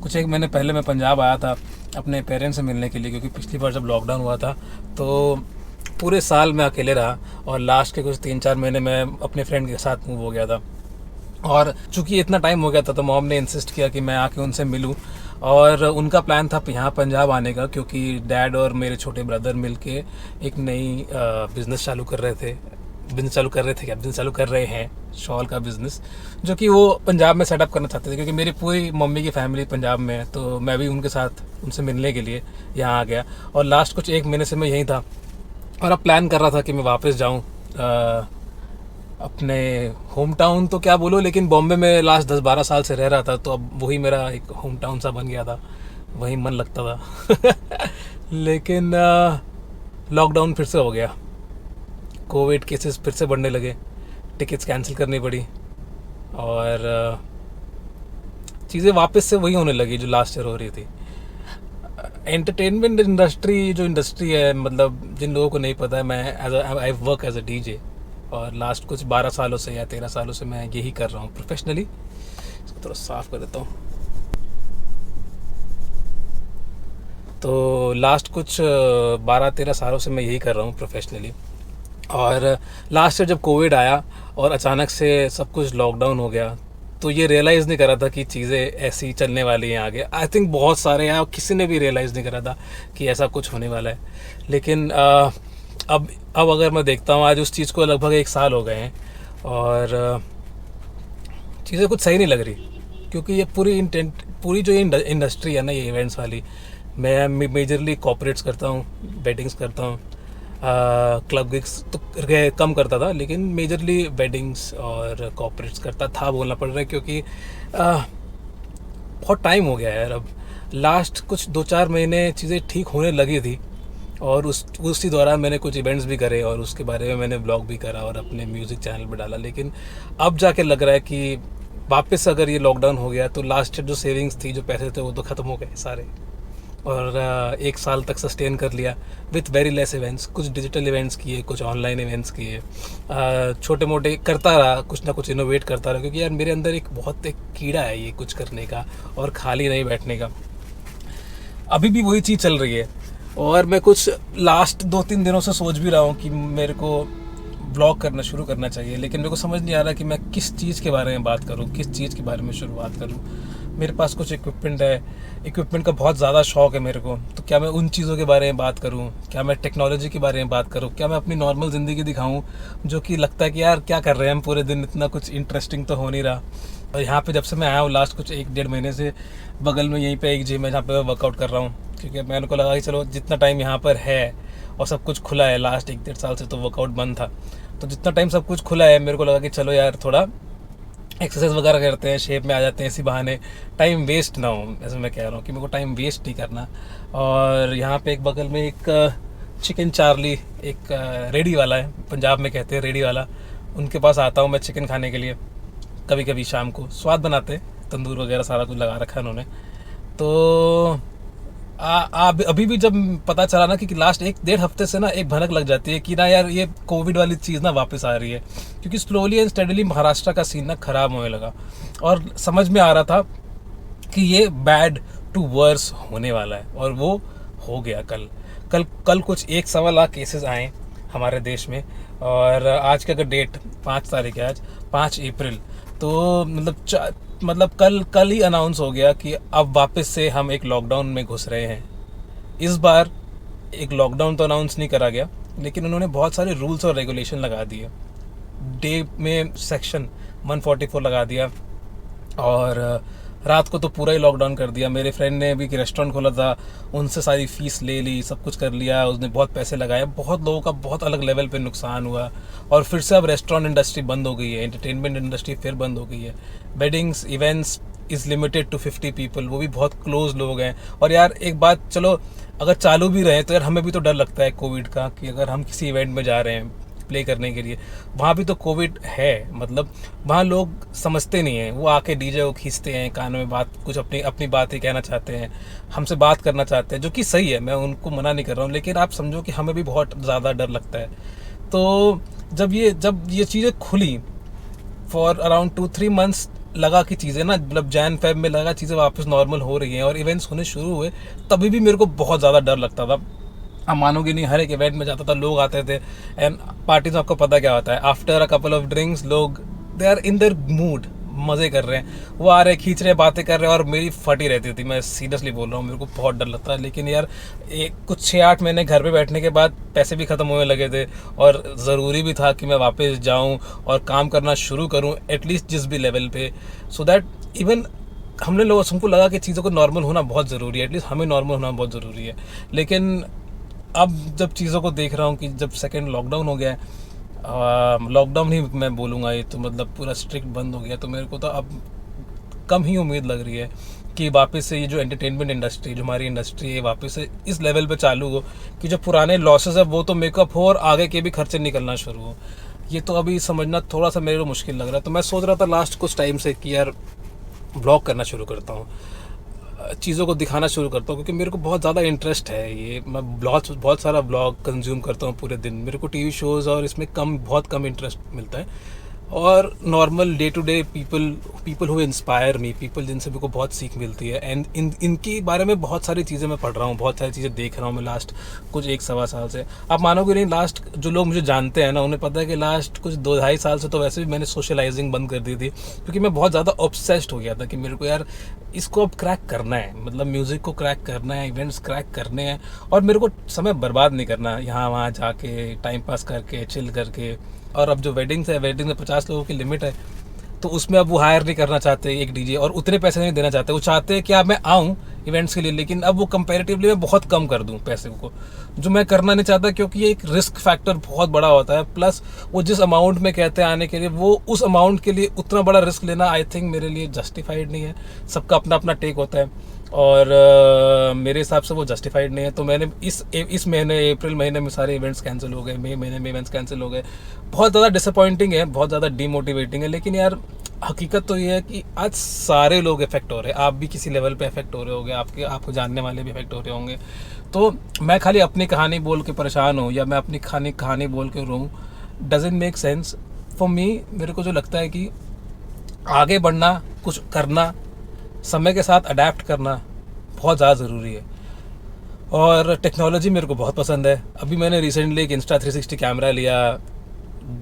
कुछ एक महीने पहले मैं पंजाब आया था अपने पेरेंट्स से मिलने के लिए, क्योंकि पिछली बार जब लॉकडाउन हुआ था तो पूरे साल मैं अकेले रहा और लास्ट के कुछ 3-4 महीने मैं अपने फ्रेंड के साथ मूव हो गया था। और चूंकि इतना टाइम हो गया था तो मॉम ने इंसिस्ट किया कि मैं आके उनसे मिलूं। और उनका प्लान था यहाँ पंजाब आने का, क्योंकि डैड और मेरे छोटे ब्रदर मिलके एक नई बिज़नेस चालू कर रहे थे। बिज़नेस चालू कर रहे हैं, शॉल का बिज़नेस, जो कि वो पंजाब में सेटअप करना चाहते थे। क्योंकि मेरी पूरी मम्मी की फैमिली पंजाब में है, तो मैं भी उनके साथ उनसे मिलने के लिए यहाँ आ गया। और लास्ट कुछ एक महीने से मैं यहीं था और अब प्लान कर रहा था कि मैं वापस जाऊँ अपने होम टाउन, तो क्या बोलूँ, लेकिन बॉम्बे में लास्ट 10-12 साल से रह रहा था, तो अब वही मेरा एक होम टाउन सा बन गया था, वहीं मन लगता था। लेकिन लॉकडाउन फिर से हो गया, कोविड केसेस फिर से बढ़ने लगे, टिकट्स कैंसिल करनी पड़ी और चीज़ें वापस से वही होने लगी जो लास्ट ईयर हो रही थी। एंटरटेनमेंट इंडस्ट्री जो इंडस्ट्री है, मतलब जिन लोगों को नहीं पता है, मैं I work as a DJ और लास्ट कुछ 12 सालों से या 13 सालों से मैं यही कर रहा हूँ प्रोफेशनली। इसको थोड़ा साफ कर देता हूँ। तो लास्ट कुछ 12-13 सालों से मैं यही कर रहा हूँ प्रोफेशनली। और लास्ट ईयर जब कोविड आया और अचानक से सब कुछ लॉकडाउन हो गया, तो ये रियलाइज़ नहीं करा था कि चीज़ें ऐसी चलने वाली हैं आगे। आई थिंक बहुत सारे हैं, किसी ने भी रियलाइज़ नहीं करा था कि ऐसा कुछ होने वाला है। लेकिन अब अगर मैं देखता हूँ, आज उस चीज़ को लगभग 1 साल हो गए हैं और चीज़ें कुछ सही नहीं लग रही। क्योंकि ये पूरी जो इंडस्ट्री है ना, ये इवेंट्स वाली, मैं मेजरली कॉर्पोरेट्स करता हूँ, वेडिंग्स करता हूँ, क्लब गिग्स तो कम करता था, लेकिन मेजरली वेडिंग्स और कॉर्पोरेट्स करता था बोलना पड़ रहा है, क्योंकि बहुत टाइम हो गया है यार। अब लास्ट कुछ 2-4 महीने चीज़ें ठीक होने लगी थी और उसी दौरान मैंने कुछ इवेंट्स भी करे और उसके बारे में मैंने ब्लॉग भी करा और अपने म्यूज़िक चैनल पे डाला। लेकिन अब जाके लग रहा है कि वापस अगर ये लॉकडाउन हो गया तो लास्ट जो सेविंग्स थी, जो पैसे थे, वो तो ख़त्म हो गए सारे। और 1 साल तक सस्टेन कर लिया विथ वेरी लेस इवेंट्स, कुछ डिजिटल इवेंट्स किए, कुछ ऑनलाइन इवेंट्स किए, छोटे मोटे करता रहा, कुछ ना कुछ इनोवेट करता रहा। क्योंकि यार मेरे अंदर एक कीड़ा है ये कुछ करने का और खाली नहीं बैठने का। अभी भी वही चीज़ चल रही है और मैं कुछ लास्ट 2-3 दिनों से सोच भी रहा हूँ कि मेरे को ब्लॉग करना शुरू करना चाहिए, लेकिन मेरे को समझ नहीं आ रहा कि मैं किस चीज़ के बारे में बात करूँ, किस चीज़ के बारे में शुरुआत करूँ। मेरे पास कुछ इक्विपमेंट है, इक्विपमेंट का बहुत ज़्यादा शौक है मेरे को, तो क्या मैं उन चीज़ों के बारे में बात करूँ, क्या मैं टेक्नोलॉजी के बारे में बात करूँ, क्या मैं अपनी नॉर्मल ज़िंदगी दिखाऊँ, जो कि लगता है कि यार क्या कर रहे हैं हम पूरे दिन, इतना कुछ इंटरेस्टिंग तो हो नहीं रहा। और यहाँ पे जब से मैं आया हूँ लास्ट कुछ 1-1.5 महीने से, बगल में यहीं पे एक जिम है जहाँ पे मैं वर्कआउट कर रहा हूँ, क्योंकि मैंने को लगा कि चलो जितना टाइम यहाँ पर है और सब कुछ खुला है, लास्ट 1-1.5 साल से तो वर्कआउट बंद था, तो जितना टाइम सब कुछ खुला है मेरे को लगा कि चलो यार थोड़ा एक्सरसाइज वगैरह करते हैं, शेप में आ जाते हैं, इसी बहाने टाइम वेस्ट ना हो। ऐसे मैं कह रहा हूँ कि मेरे को टाइम वेस्ट नहीं करना। और यहाँ पे एक बगल में एक चिकन चार्ली, एक रेडी वाला है, पंजाब में कहते हैं रेडी वाला, उनके पास आता हूँ मैं चिकन खाने के लिए। कभी कभी शाम को स्वाद बनाते हैं, तंदूर वगैरह सारा कुछ लगा रखा है उन्होंने। तो अभी भी जब पता चला ना कि लास्ट 1-1.5 हफ्ते से ना एक भनक लग जाती है कि ना यार ये कोविड वाली चीज़ ना वापस आ रही है, क्योंकि स्लोली एंड स्टेडली महाराष्ट्र का सीन ना ख़राब होने लगा और समझ में आ रहा था कि ये बैड टू वर्स होने वाला है, और वो हो गया। कल कुछ 1-1.25 लाख केसेस आए हमारे देश में, और आज का अगर डेट 5 तारीख है, आज 5 अप्रैल, तो मतलब कल ही अनाउंस हो गया कि अब वापस से हम एक लॉकडाउन में घुस रहे हैं। इस बार एक लॉकडाउन तो अनाउंस नहीं करा गया, लेकिन उन्होंने बहुत सारे रूल्स और रेगुलेशन लगा दिए। डे में सेक्शन 144 लगा दिया और रात को तो पूरा ही लॉकडाउन कर दिया। मेरे फ्रेंड ने भी रेस्टोरेंट खोला था, उनसे सारी फीस ले ली, सब कुछ कर लिया, उसने बहुत पैसे लगाए, बहुत लोगों का बहुत अलग लेवल पे नुकसान हुआ। और फिर से अब रेस्टोरेंट इंडस्ट्री बंद हो गई है, एंटरटेनमेंट इंडस्ट्री फिर बंद हो गई है। Weddings events is limited to 50 people, वो भी बहुत क्लोज लोग हैं। और यार एक बात, चलो अगर चालू भी रहे तो यार हमें भी तो डर लगता है कोविड का, कि अगर हम किसी इवेंट में जा रहे हैं प्ले करने के लिए, वहाँ भी तो कोविड है। मतलब वहाँ लोग समझते नहीं हैं, वो आके डीजे को खींचते हैं, कानों में बात, कुछ अपनी बात ही कहना चाहते हैं, हमसे बात करना चाहते हैं, जो कि सही है, मैं उनको मना नहीं कर रहा हूँ, लेकिन आप समझो कि हमें भी बहुत ज़्यादा डर लगता है। तो जब ये चीज़ें खुली फॉर अराउंड 2-3 मंथ्स लगा कि चीज़ें ना मतलब जैन फेब में लगा चीज़ें वापस नॉर्मल हो रही हैं और इवेंट्स होने शुरू हुए, तभी भी मेरे को बहुत ज़्यादा डर लगता था। आप मानोगे नहीं, हर एक इवेंट में जाता था, लोग आते थे एंड पार्टीज में आपको पता क्या होता है, after a couple of drinks लोग they are in their mood, मज़े कर रहे हैं, वो आ रहे खींच रहे बातें कर रहे हैं और मेरी फटी रहती थी। मैं सीरियसली बोल रहा हूँ, मेरे को बहुत डर लगता है। लेकिन यार एक कुछ 6-8 महीने घर पे बैठने के बाद पैसे भी ख़त्म होने लगे थे और ज़रूरी भी था कि मैं वापस जाऊँ और काम करना शुरू करूँ एटलीस्ट जिस भी लेवल पे, सो दैट इवन हमको लगा कि चीज़ों को नॉर्मल होना बहुत ज़रूरी है, एटलीस्ट हमें नॉर्मल होना बहुत ज़रूरी है। लेकिन अब जब चीज़ों को देख रहा हूँ कि जब सेकेंड लॉकडाउन हो गया है, लॉकडाउन ही मैं बोलूँगा, ये तो मतलब पूरा स्ट्रिक्ट बंद हो गया, तो मेरे को तो अब कम ही उम्मीद लग रही है कि वापस से ये जो एंटरटेनमेंट इंडस्ट्री, जो हमारी इंडस्ट्री है, वापस से इस लेवल पे चालू हो कि जो पुराने लॉसेस है वो तो मेकअप हो और आगे के भी खर्चे निकलना शुरू हो। ये तो अभी समझना थोड़ा सा मेरे को मुश्किल लग रहा है। तो मैं सोच रहा था लास्ट कुछ टाइम से कि यार ब्लॉग करना शुरू करता हूँ, चीज़ों को दिखाना शुरू करता हूँ, क्योंकि मेरे को बहुत ज़्यादा इंटरेस्ट है ये। मैं बहुत सारा ब्लॉग कंज्यूम करता हूँ पूरे दिन। मेरे को टीवी शोज़ और इसमें बहुत कम इंटरेस्ट मिलता है, और normal day to day people who inspire me, people जिनसे मेरे को बहुत सीख मिलती है। एंड इनके बारे में बहुत सारी चीज़ें मैं पढ़ रहा हूँ, बहुत सारी चीज़ें देख रहा हूँ मैं लास्ट कुछ 1-1.25 साल से। आप मानोगे नहीं, लास्ट जो लोग मुझे जानते हैं ना, उन्हें पता है कि लास्ट कुछ 2-2.5 साल से तो वैसे भी मैंने सोशलाइजिंग बंद कर दी थी, क्योंकि मैं बहुत ज़्यादा ऑब्सेस्ड हो गया था कि मेरे को यार इसको अब क्रैक करना है, मतलब म्यूज़िक को क्रैक करना है, इवेंट्स क्रैक करने हैं, और मेरे को समय बर्बाद नहीं करना यहाँ वहाँ जाके टाइम पास करके चिल करके। और अब जो वेडिंग्स है, वेडिंग में 50 लोगों की लिमिट है, तो उसमें अब वो हायर नहीं करना चाहते एक डीजे, और उतने पैसे नहीं देना चाहते। वो चाहते हैं कि आप मैं आऊँ इवेंट्स के लिए, लेकिन अब वो कंपैरेटिवली मैं बहुत कम कर दूँ पैसे को, जो मैं करना नहीं चाहता, क्योंकि ये एक रिस्क फैक्टर बहुत बड़ा होता है। प्लस वो जिस अमाउंट में कहते हैं आने के लिए, वो उस अमाउंट के लिए उतना बड़ा रिस्क लेना आई थिंक मेरे लिए जस्टिफाइड नहीं है। सबका अपना अपना टेक होता है, और मेरे हिसाब से वो जस्टिफाइड नहीं है। तो मैंने इस महीने, अप्रैल महीने में सारे इवेंट्स कैंसिल हो गए, मई महीने में इवेंट्स कैंसिल हो गए। बहुत ज़्यादा डिसअपॉइंटिंग है, बहुत ज़्यादा डीमोटिवेटिंग है, लेकिन यार हकीकत तो ये है कि आज सारे लोग इफेक्ट हो रहे हैं। आप भी किसी लेवल पे इफेक्ट हो रहे होंगे, आपको जानने वाले भी इफेक्ट हो रहे होंगे। तो मैं खाली अपनी कहानी बोल के परेशान हूँ या मैं अपनी कहानी बोल के रोऊँ, doesn't make sense for me. मेरे को जो लगता है कि आगे बढ़ना, कुछ करना, समय के साथ अडेप्ट करना बहुत ज़्यादा ज़रूरी है। और टेक्नोलॉजी मेरे को बहुत पसंद है। अभी मैंने रिसेंटली एक Insta360 कैमरा लिया,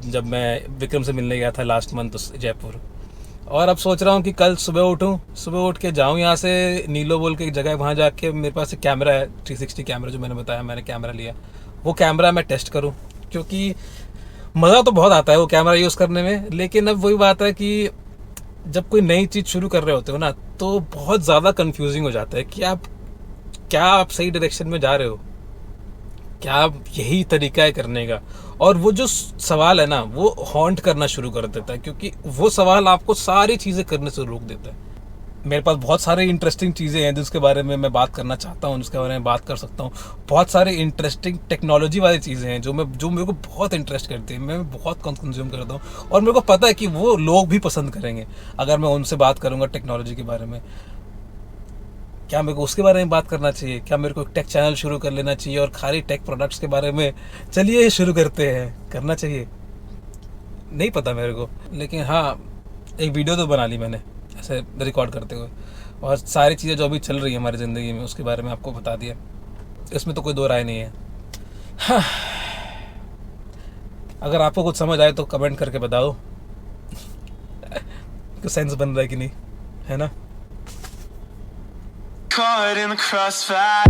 जब मैं विक्रम से मिलने गया था लास्ट मंथ जयपुर। और अब सोच रहा हूँ कि कल सुबह उठ के जाऊँ यहाँ से, नीलो बोल के एक जगह है, वहाँ जाके मेरे पास एक कैमरा है 360 कैमरा, जो मैंने बताया मैंने कैमरा लिया, वो कैमरा मैं टेस्ट करूँ, क्योंकि मज़ा तो बहुत आता है वो कैमरा यूज़ करने में। लेकिन अब वही बात है कि जब कोई नई चीज़ शुरू कर रहे होते हो ना, तो बहुत ज़्यादा कंफ्यूजिंग हो जाता है कि आप सही डायरेक्शन में जा रहे हो, क्या आप यही तरीका है करने का। और वो जो सवाल है ना, वो हॉन्ट करना शुरू कर देता है, क्योंकि वो सवाल आपको सारी चीज़ें करने से रोक देता है। मेरे पास बहुत सारी इंटरेस्टिंग चीज़ें हैं जिसके बारे में मैं बात करना चाहता हूँ, जिसके बारे में बात कर सकता हूँ। बहुत सारे इंटरेस्टिंग टेक्नोलॉजी वाली चीज़ें हैं जो मेरे को बहुत इंटरेस्ट करती है, मैं बहुत कंज्यूम करता हूँ, और मेरे को पता है कि वो लोग भी पसंद करेंगे अगर मैं उनसे बात करूँगा टेक्नोलॉजी के बारे में। क्या मेरे को उसके बारे में बात करना चाहिए? क्या मेरे को एक टेक चैनल शुरू कर लेना चाहिए और खाली टेक प्रोडक्ट्स के बारे में चलिए शुरू करते हैं, करना चाहिए? नहीं पता मेरे को, लेकिन हाँ, एक वीडियो तो बना ली मैंने ऐसे रिकॉर्ड करते हुए, और सारी चीज़ें जो अभी चल रही है हमारी ज़िंदगी में उसके बारे में आपको बता दिया। इसमें तो कोई दो राय नहीं है। हाँ, अगर आपको कुछ समझ आए तो कमेंट करके बताओ कि सेंस बन रहा है कि नहीं, है ना? Caught in the crossfire